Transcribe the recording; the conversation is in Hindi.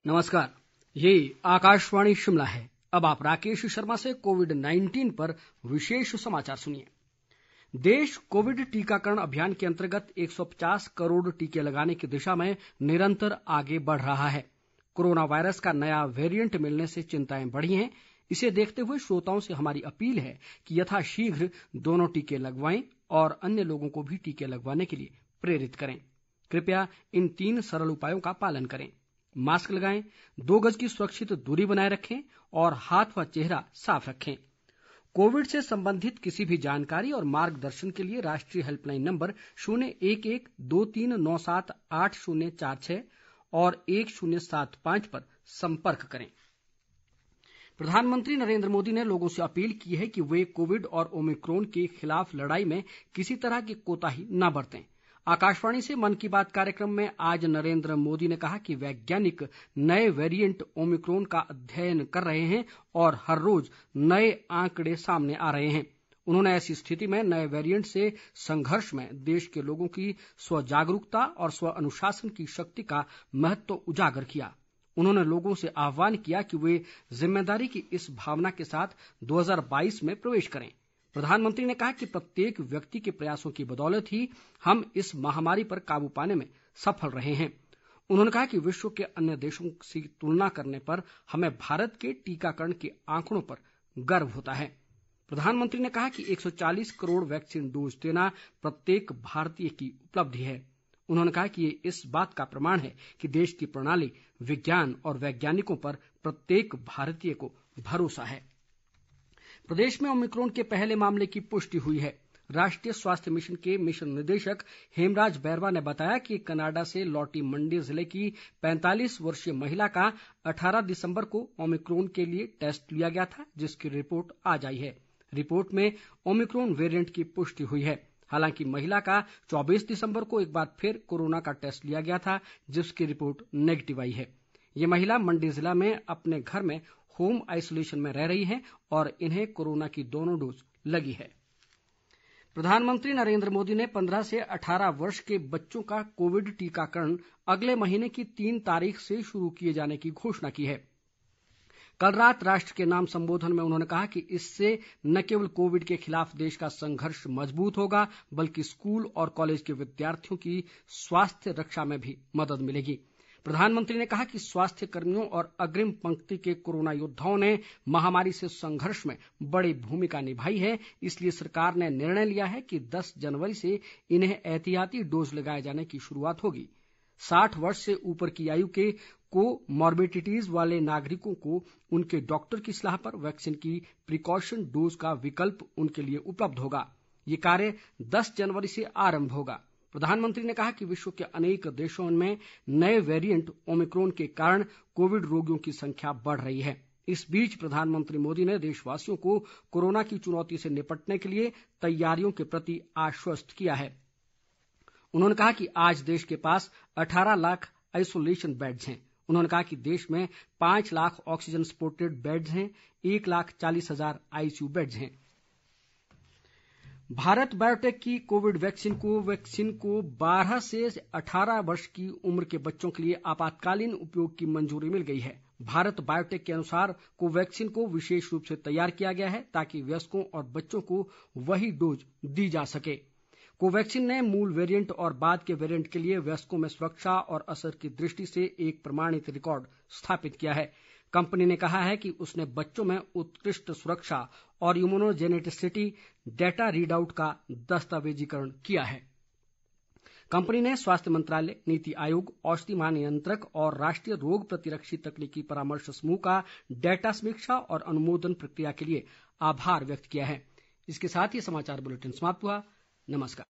नमस्कार, ये आकाशवाणी शिमला है। अब आप राकेश शर्मा से कोविड-19 पर विशेष समाचार सुनिए। देश कोविड टीकाकरण अभियान के अंतर्गत 150 करोड़ टीके लगाने की दिशा में निरंतर आगे बढ़ रहा है। कोरोना वायरस का नया वेरिएंट मिलने से चिंताएं बढ़ी हैं। इसे देखते हुए श्रोताओं से हमारी अपील है कि यथाशीघ्र दोनों टीके लगवाएं और अन्य लोगों को भी टीके लगवाने के लिए प्रेरित करें। कृपया इन 3 सरल उपायों का पालन करें। मास्क लगाएं, 2 गज की सुरक्षित दूरी बनाए रखें और हाथ व चेहरा साफ रखें। कोविड से संबंधित किसी भी जानकारी और मार्गदर्शन के लिए राष्ट्रीय हेल्पलाइन नंबर 011-2397-8046 और 1075 पर संपर्क करें। प्रधानमंत्री नरेंद्र मोदी ने लोगों से अपील की है कि वे कोविड और ओमिक्रॉन के खिलाफ लड़ाई में किसी तरह की कोताही न बरतें। आकाशवाणी से मन की बात कार्यक्रम में आज नरेंद्र मोदी ने कहा कि वैज्ञानिक नए वेरिएंट ओमिक्रॉन का अध्ययन कर रहे हैं और हर रोज नए आंकड़े सामने आ रहे हैं। उन्होंने ऐसी स्थिति में नए वेरिएंट से संघर्ष में देश के लोगों की स्वजागरूकता और स्व अनुशासन की शक्ति का महत्व उजागर किया। उन्होंने लोगों से आह्वान किया कि वे जिम्मेदारी की इस भावना के साथ 2022 में प्रवेश करें। प्रधानमंत्री ने कहा कि प्रत्येक व्यक्ति के प्रयासों की बदौलत ही हम इस महामारी पर काबू पाने में सफल रहे हैं। उन्होंने कहा कि विश्व के अन्य देशों से तुलना करने पर हमें भारत के टीकाकरण के आंकड़ों पर गर्व होता है। प्रधानमंत्री ने कहा कि 140 करोड़ वैक्सीन डोज देना प्रत्येक भारतीय की उपलब्धि है। उन्होंने कहा कि ये इस बात का प्रमाण है कि देश की प्रणाली, विज्ञान और वैज्ञानिकों पर प्रत्येक भारतीय को भरोसा है। प्रदेश में ओमिक्रॉन के पहले मामले की पुष्टि हुई है। राष्ट्रीय स्वास्थ्य मिशन के मिशन निदेशक हेमराज बैरवा ने बताया कि कनाडा से लौटी मंडी जिले की 45 वर्षीय महिला का 18 दिसंबर को ओमिक्रॉन के लिए टेस्ट लिया गया था, जिसकी रिपोर्ट आज आई है। रिपोर्ट में ओमिक्रॉन वेरिएंट की पुष्टि हुई है। हालांकि महिला का 24 दिसंबर को एक बार फिर कोरोना का टेस्ट लिया गया था, जिसकी रिपोर्ट नेगेटिव आई है। ये महिला मंडी जिला में अपने घर में होम आइसोलेशन में रह रही हैं और इन्हें कोरोना की दोनों डोज लगी है। प्रधानमंत्री नरेंद्र मोदी ने 15 से 18 वर्ष के बच्चों का कोविड टीकाकरण अगले महीने की 3 तारीख से शुरू किए जाने की घोषणा की है। कल रात राष्ट्र के नाम संबोधन में उन्होंने कहा कि इससे न केवल कोविड के खिलाफ देश का संघर्ष मजबूत होगा, बल्कि स्कूल और कॉलेज के विद्यार्थियों की स्वास्थ्य रक्षा में भी मदद मिलेगी। प्रधानमंत्री ने कहा कि स्वास्थ्य कर्मियों और अग्रिम पंक्ति के कोरोना योद्धाओं ने महामारी से संघर्ष में बड़ी भूमिका निभाई है। इसलिए सरकार ने निर्णय लिया है कि 10 जनवरी से इन्हें एहतियाती डोज लगाए जाने की शुरुआत होगी। 60 वर्ष से ऊपर की आयु के कोमॉर्बिडिटीज वाले नागरिकों को उनके डॉक्टर की सलाह पर वैक्सीन की प्रिकॉशन डोज का विकल्प उनके लिए उपलब्ध होगा। ये कार्य 10 जनवरी से आरंभ होगा। प्रधानमंत्री ने कहा कि विश्व के अनेक देशों में नए वेरिएंट ओमिक्रॉन के कारण कोविड रोगियों की संख्या बढ़ रही है। इस बीच प्रधानमंत्री मोदी ने देशवासियों को कोरोना की चुनौती से निपटने के लिए तैयारियों के प्रति आश्वस्त किया है। उन्होंने कहा कि आज देश के पास 18 लाख आइसोलेशन बेड्स हैं। उन्होंने कहा कि देश में 5 लाख ऑक्सीजन सपोर्टेड बेड्स हैं, 1,40,000 आईसीयू बेड्स हैं। भारत बायोटेक की कोविड वैक्सीन को 12 से 18 वर्ष की उम्र के बच्चों के लिए आपातकालीन उपयोग की मंजूरी मिल गई है। भारत बायोटेक के अनुसार कोवैक्सीन को विशेष रूप से तैयार किया गया है ताकि वयस्कों और बच्चों को वही डोज दी जा सके। कोवैक्सीन ने मूल वेरिएंट और बाद के वेरिएंट के लिए वयस्कों में सुरक्षा और असर की दृष्टि से एक प्रमाणित रिकॉर्ड स्थापित किया है। कंपनी ने कहा है कि उसने बच्चों में उत्कृष्ट सुरक्षा और इम्यूनोजेनेटिसिटी डेटा रीडआउट का दस्तावेजीकरण किया है। कंपनी ने स्वास्थ्य मंत्रालय, नीति आयोग, औषधि महानियंत्रक और राष्ट्रीय रोग प्रतिरक्षी तकनीकी परामर्श समूह का डेटा समीक्षा और अनुमोदन प्रक्रिया के लिए आभार व्यक्त किया है। इसके साथ ही समाचार बुलेटिन समाप्त हुआ। नमस्कार।